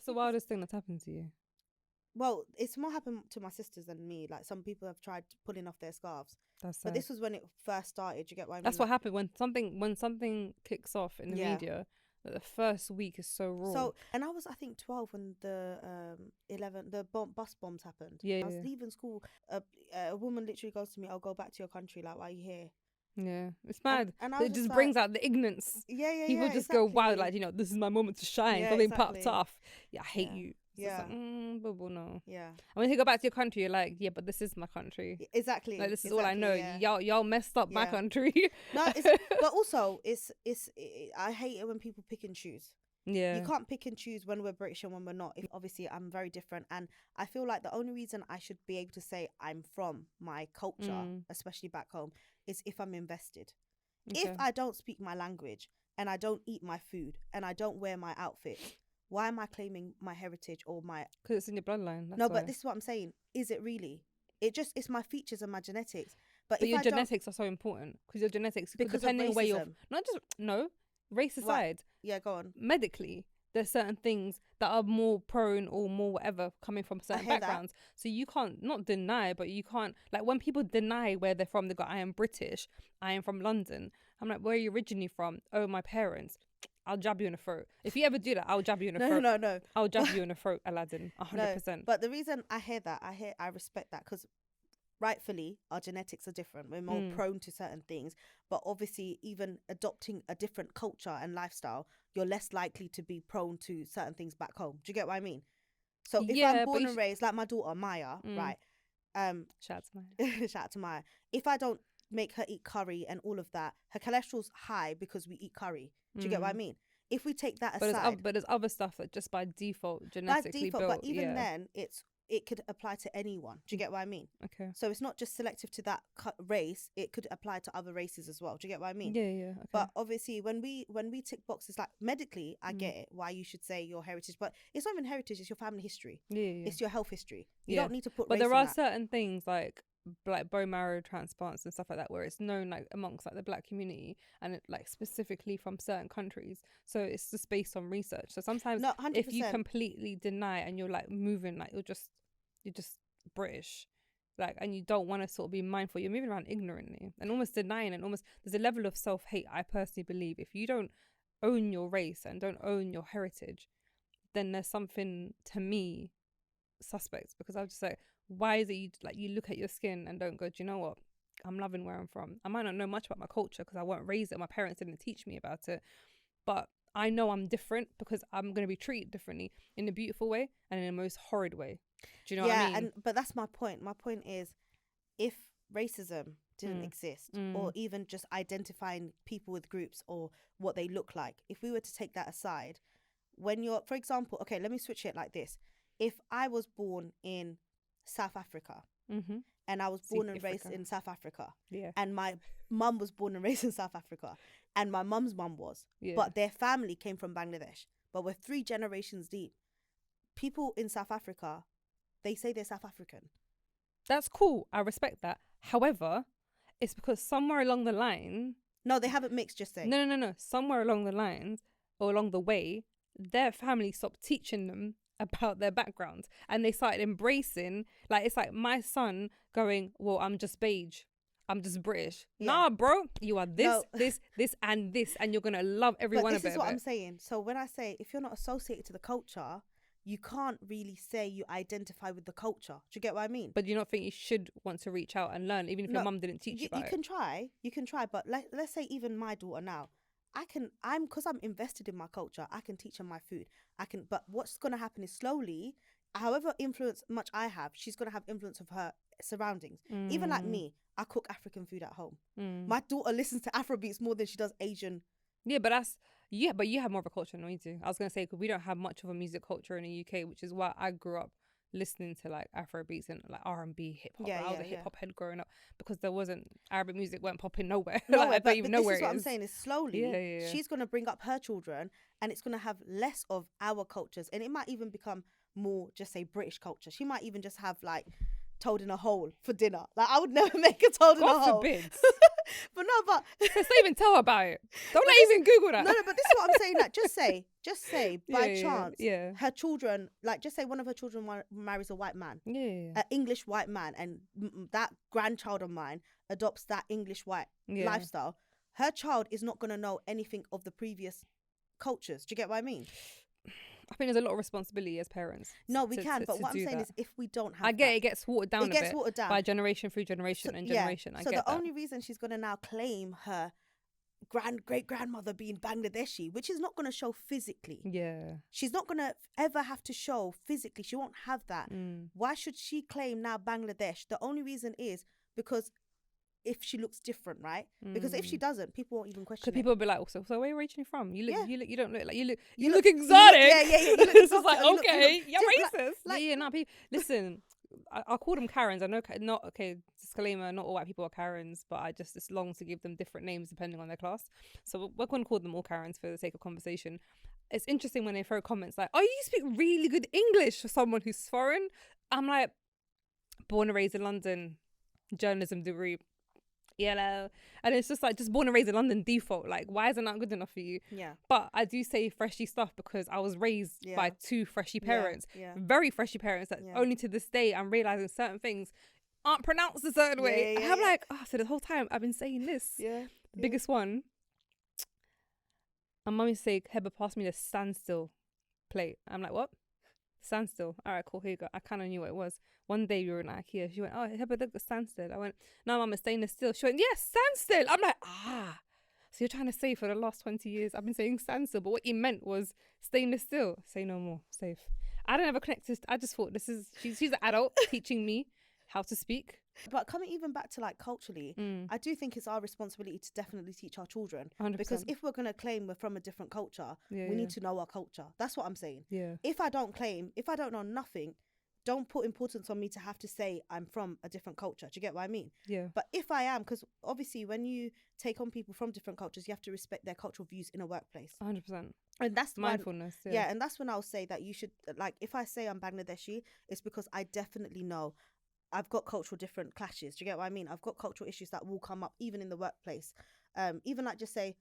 What's the wildest thing that's happened to you? Well, it's more happened to my sisters than me. Like, some people have tried pulling off their scarves. That's But sad. this was when it first started. You get what I mean? That's what happened when something kicks off in the Yeah. media. That the first week is so raw. So, and I was, I think, 12 when the bus bombs happened. Yeah, I was yeah. leaving school. A woman literally goes to me, "I'll go back to your country. Like, why are you here?" Yeah, it's mad. And I was It just like, brings out the ignorance. yeah, People yeah, just go wild, exactly. like, this is my moment to shine. Yeah, Something exactly. popped off. Yeah, I hate Yeah. you. So Yeah. it's like, boo, no. Yeah. And when you go back to your country, you're like, yeah, but this is my country. Exactly. Like, this is all I know. Yeah. Y'all messed up my Yeah. country. No, but also I hate it when people pick and choose. Yeah. You can't pick and choose when we're British and when we're not. Obviously, I'm very different, and I feel like the only reason I should be able to say I'm from my culture, especially back home, is if I'm invested. Okay. If I don't speak my language and I don't eat my food and I don't wear my outfit, why am I claiming my heritage or my... Because it's in your bloodline. That's No, why. but this is what I'm saying. Is it really? It's my features and my genetics. But if your I genetics are so important because your genetics, because depending of on where you're, racism. not just no, race Right. aside, Yeah, go on. medically, there's certain things that are more prone or more whatever coming from certain hear that. backgrounds. So you can't not deny, but you can't, like, when people deny where they're from, they go, I am British, I am from London. I'm like, where are you originally from? Oh, my parents. I'll jab you in the throat. If you ever do that, I'll jab you in the throat. No. I'll jab you in the throat, Aladdin. 100%. No, but the reason I hear that, I respect that, because rightfully our genetics are different. We're more prone to certain things, but obviously even adopting a different culture and lifestyle, you're less likely to be prone to certain things back home. Do you get what I mean? So if I'm born and raised, like my daughter Maya, right? Shout out to Maya. Shout out to Maya. If I don't make her eat curry and all of that, her cholesterol's high because we eat curry. Do you get what I mean? If we take that aside, but there's other stuff that just by default genetically built. but even then, it could apply to anyone. Do you get what I mean? Okay. So it's not just selective to that race. It could apply to other races as well. Do you get what I mean? Yeah. Okay. But obviously, when we tick boxes, like medically, I get it why you should say your heritage, but it's not even heritage. It's your family history. Yeah. It's your health history. You don't need to put. But race there in are that. certain things like bone marrow transplants and stuff like that where it's known like amongst like the Black community and it, like specifically from certain countries, so it's just based on research. So sometimes if you completely deny and you're like moving like you're just British, like, and you don't want to sort of be mindful, you're moving around ignorantly and almost denying, and almost there's a level of self-hate. I personally believe if you don't own your race and don't own your heritage, then there's something, to me, suspect, because I was just like, why is it you look at your skin and don't go, do you know what, I'm loving where I'm from. I might not know much about my culture because I weren't raised it, my parents didn't teach me about it, but I know I'm different because I'm going to be treated differently in a beautiful way and in the most horrid way. Do you know what I mean? But that's my point. My point is, if racism didn't exist, or even just identifying people with groups or what they look like, if we were to take that aside, when you're, for example, okay, let me switch it like this. If I was born in South Africa and I was born and raised in South Africa, and my mum was born and raised in South Africa, and my mum's mum was, but their family came from Bangladesh, but we're 3 generations deep. People in South Africa, they say they're South African. That's cool. I respect that. However, it's because somewhere along the line... No, they haven't mixed, just saying. No. Somewhere along the lines, or along the way, their family stopped teaching them about their background. And they started embracing... Like, it's like my son going, well, I'm just beige. I'm just British. Yeah. Nah, bro. You are this, this, and this. And you're going to love every one of it. This is what I'm saying. So when I say, if you're not associated to the culture... you can't really say you identify with the culture. Do you get what I mean? But do you not think you should want to reach out and learn, even if your mum didn't teach you about it? You can try, but let's say even my daughter now, because I'm invested in my culture, I can teach her my food. But what's going to happen is slowly, however much I have, she's going to have influence of her surroundings. Even like me, I cook African food at home. My daughter listens to Afrobeats more than she does Asian. Yeah, but but you have more of a culture than we do. I was going to say, because we don't have much of a music culture in the UK, which is why I grew up listening to like Afrobeats and like R&B, hip hop. I was a hip hop head growing up because there wasn't, Arabic music weren't popping nowhere. I don't even know where it is. This is what I'm saying, is slowly she's going to bring up her children and it's going to have less of our cultures, and it might even become more, just say, British culture. She might even just have like toad in a hole for dinner. Like, I would never make a toad in a hole. God forbid. But no, but let's not even tell her about it. Don't let even Google that. No, but this is what I'm saying. Like, just say by chance, her children, like, just say one of her children marries a white man, an English white man, and that grandchild of mine adopts that English white lifestyle. Her child is not going to know anything of the previous cultures. Do you get what I mean? I think there's a lot of responsibility as parents. No, we can, but what I'm saying is, if we don't have, I get it gets watered down. It gets watered down by generation through generation and generation. So the only reason she's going to now claim her great grandmother being Bangladeshi, which is not going to show physically. Yeah, she's not going to ever have to show physically. She won't have that. Why should she claim now Bangladesh? The only reason is because if she looks different, right? Because if she doesn't, people won't even question it. People will be like, so where are you originally from? You don't look like you look exotic. You look it's just like, okay, you're racist. No, people listen, I'll call them Karens. I know, not okay, disclaimer, not all white people are Karens, but it's long to give them different names depending on their class. So we're going to call them all Karens for the sake of conversation. It's interesting when they throw comments like, oh, you speak really good English for someone who's foreign. I'm like, born and raised in London, journalism degree, yellow, and it's just like, just born and raised in London default, like, why is it not good enough for you? But I do say freshy stuff because I was raised by two freshy parents, very freshy parents, that only to this day I'm realizing certain things aren't pronounced a certain way. And I'm like, so the whole time I've been saying this. The biggest one, and mummy say, Heba, pass me the standstill plate. I'm like, what? Standstill. All right, cool, here you go. I kind of knew what it was. One day we were in IKEA. She went, oh, Heba, look, standstill. I went, no, mum, it's stainless steel. She went, yes, standstill. I'm like, so you're trying to say for the last 20 years I've been saying standstill, but what you meant was stainless steel. Say no more. Safe. I don't ever connect to. I just thought she's an adult teaching me how to speak. But coming even back to like culturally, I do think it's our responsibility to definitely teach our children. 100%. Because if we're going to claim we're from a different culture, we need to know our culture. That's what I'm saying. If I don't know nothing, don't put importance on me to have to say I'm from a different culture. Do you get what I mean? But if I am, because obviously when you take on people from different cultures, you have to respect their cultural views in a workplace. 100%. And that's mindfulness. And that's when I'll say that you should, like, if I say I'm Bangladeshi, it's because I definitely know I've got cultural different clashes. Do you get what I mean? I've got cultural issues that will come up even in the workplace. Even like just say,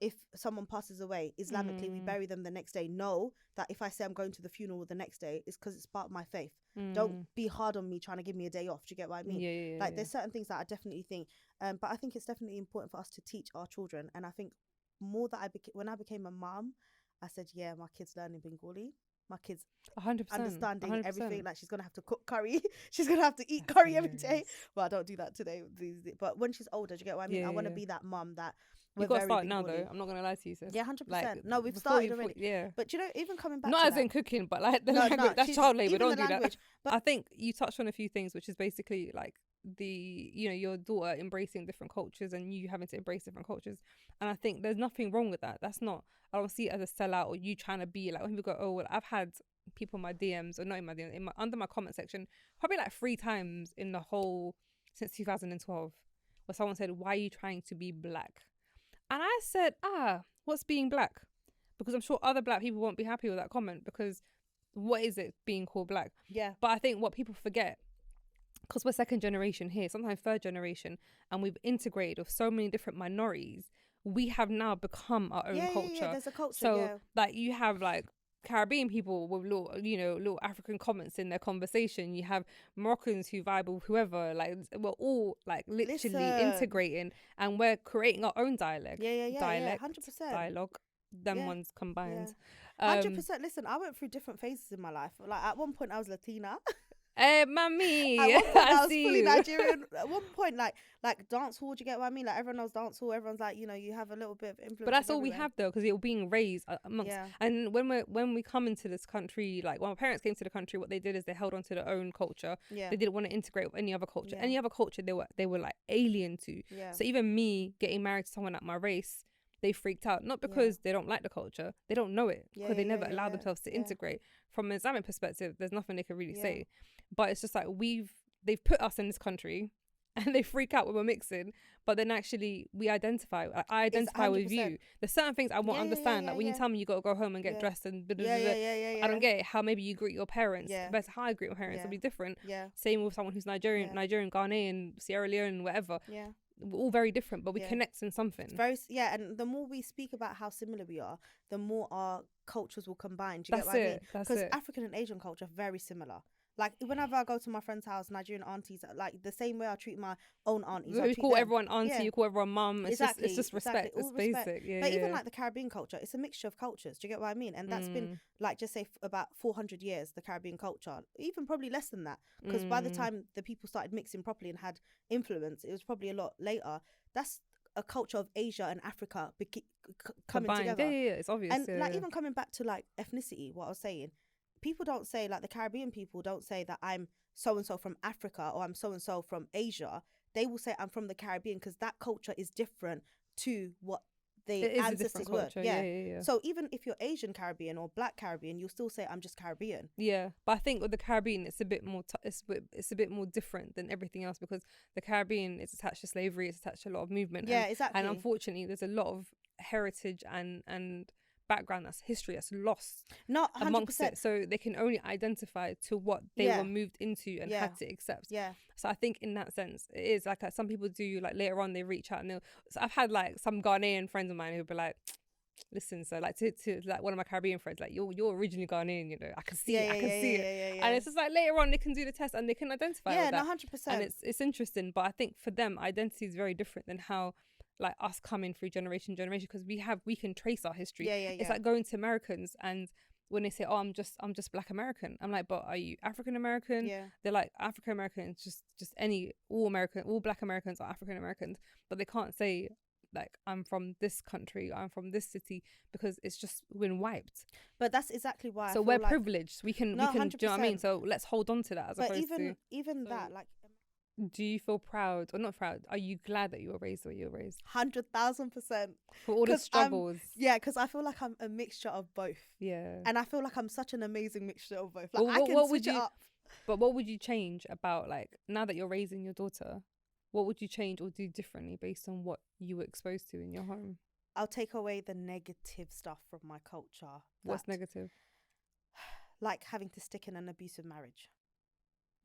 if someone passes away, Islamically, we bury them the next day. Know that if I say I'm going to the funeral the next day, it's because it's part of my faith. Don't be hard on me trying to give me a day off. Do you get what I mean? There's certain things that I definitely think, but I think it's definitely important for us to teach our children. And I think more that when I became a mum, I said, my kid's learning Bengali. My kids 100%, understanding 100%. Everything. Like, she's gonna have to cook curry. She's gonna have to eat curry every day. Well, I don't do that today. But when she's older, do you get what I mean? I want to be that mum that. You've got to start now, though. I'm not gonna lie to you, sis. 100%. No, we've started already. But you know, even coming back, not as in cooking, but like the language. That's child labour. Don't do that. But I think you touched on a few things, which is basically like your daughter embracing different cultures and you having to embrace different cultures. And I think there's nothing wrong with that. That's not. I don't see it as a sellout or you trying to be like, when people go, oh well, I've had people in my DMs, or not in my DMs, under my comment section, probably like 3 times in the whole since 2012, where someone said, why are you trying to be black? And I said, what's being black? Because I'm sure other black people won't be happy with that comment, because what is it being called black? But I think what people forget, because we're second generation here, sometimes third generation, and we've integrated with so many different minorities, we have now become our own culture. There's a culture. So like you have like Caribbean people with little African comments in their conversation. You have Moroccans who vibe with whoever. Like, we're all like literally integrating, and we're creating our own dialect. Dialect, 100%. Dialogue, them ones combined. 100%. Listen, I went through different phases in my life. Like, at one point I was Latina. Mummy. At one point I was fully Nigerian. At one point, like dance hall, do you get what I mean? Like, everyone knows dance hall. Everyone's like, you have a little bit of influence. But that's all we have, though, because you're being raised amongst. And when we come into this country, like when my parents came to the country, what they did is they held on to their own culture. They didn't want to integrate with any other culture. Any other culture they were like alien to. So even me getting married to someone at my race, they freaked out, not because they don't like the culture, they don't know it, because they never allowed themselves to integrate. From an Islamic perspective, there's nothing they can really say, but it's just like they've put us in this country, and they freak out when we're mixing. But then actually I identify with you. There's certain things I won't understand. Like when you tell me you got to go home and get dressed and I don't get it. How maybe you greet your parents compared to how I greet my parents will be different. Same with someone who's Nigerian, Ghanaian, Sierra Leone, whatever. We're all very different, but we connect in something. And the more we speak about how similar we are, the more our cultures will combine. Do you get what I mean? Because African and Asian culture are very similar. Like whenever I go to my friend's house, Nigerian aunties, like the same way I treat my own aunties. We call everyone auntie, you call everyone mum. It's just respect. It's basic. But even like the Caribbean culture, it's a mixture of cultures. Do you get what I mean? And that's been like, just say about 400 years, the Caribbean culture, even probably less than that. Because by the time the people started mixing properly and had influence, it was probably a lot later. That's a culture of Asia and Africa coming together. Yeah, it's obvious. And even coming back to like ethnicity, what I was saying, people don't say, like the Caribbean people don't say that I'm so-and-so from Africa or I'm so-and-so from Asia. They will say I'm from the Caribbean because that culture is different to what the ancestors were. Yeah. So even if you're Asian Caribbean or Black Caribbean, you'll still say I'm just Caribbean. Yeah, but I think with the Caribbean, it's a bit more it's a bit more different than everything else because the Caribbean is attached to slavery, it's attached to a lot of movement. Yeah, exactly. And unfortunately, there's a lot of heritage and background, that's history that's lost amongst it, so they can only identify to what they were moved into and had to accept. So I think in that sense it is like some people do, like later on they reach out and so I've had like some Ghanaian friends of mine who'll be like, listen, so like to like one of my Caribbean friends, like you're originally Ghanaian, you know, I can see it. And it's just like later on they can do the test and they can identify with that. 100%. And it's interesting, but I think for them identity is very different than how like us coming through generation because we can trace our history. It's like going to Americans and when they say, oh, I'm just Black American, I'm like, but are you African American? They're like, African American, just all Black Americans are African Americans, but they can't say like I'm from this country, I'm from this city, because it's just been wiped. But that's exactly why. So we're privileged. We can do you know what I mean? So let's hold on to that as opposed to even that, like. Do you feel proud or not proud? Are you glad that you were raised the way you were raised? 100,000%. For all the struggles. Because I feel like I'm a mixture of both. Yeah. And I feel like I'm such an amazing mixture of both. Like I can switch it up. But what would you change about, like, now that you're raising your daughter, what would you change or do differently based on what you were exposed to in your home? I'll take away the negative stuff from my culture. What's negative? Like having to stick in an abusive marriage.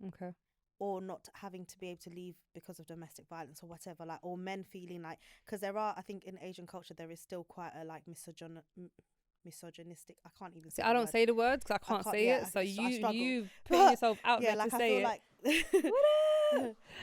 Okay. Or not having to be able to leave because of domestic violence or whatever, like, or men feeling like, because there are, I think in Asian culture there is still quite a like misogynistic. I can't even say. I don't say the words because I can't say it. So you put yourself out there to say it. Like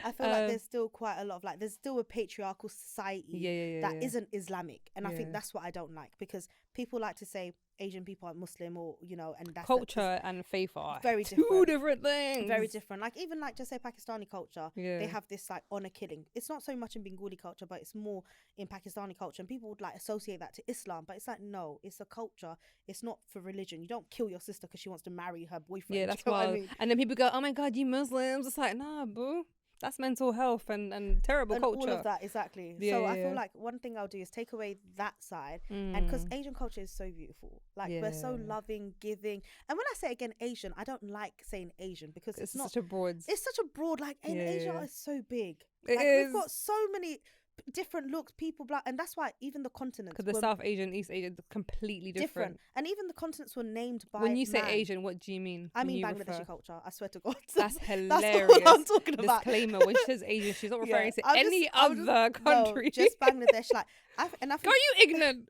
I feel like there's still quite a lot of like, there's still a patriarchal society that isn't Islamic, and I think that's what I don't like, because people like to say Asian people are Muslim, or you know, and that's culture and faith are very two different things. Very different. Like even like just say Pakistani culture, they have this like honor killing. It's not so much in Bengali culture, but it's more in Pakistani culture, and people would like associate that to Islam, but it's like, no, it's a culture. It's not for religion. You don't kill your sister because she wants to marry her boyfriend. Yeah, that's wild. I mean? And then people go, oh my god, you Muslims. It's like, nah, boo. That's mental health and terrible and culture. All of that, exactly. So I feel like one thing I'll do is take away that side. And because Asian culture is so beautiful. Like we're so loving, giving. And when I say again Asian, I don't like saying Asian because it's not such a broad. It's such a broad, like Asia is so big. It like, is. We've got so many different looks, people, black, and that's why even the continents, because the South Asian, East Asian, completely different. And even the continents were named by when you say Asian, what do you mean? I mean Bangladeshi culture, I swear to God. That's hilarious. That's what I'm talking about. Disclaimer, when she says Asian, she's not referring to any other country. No, just Bangladesh. Like, I feel you ignorant?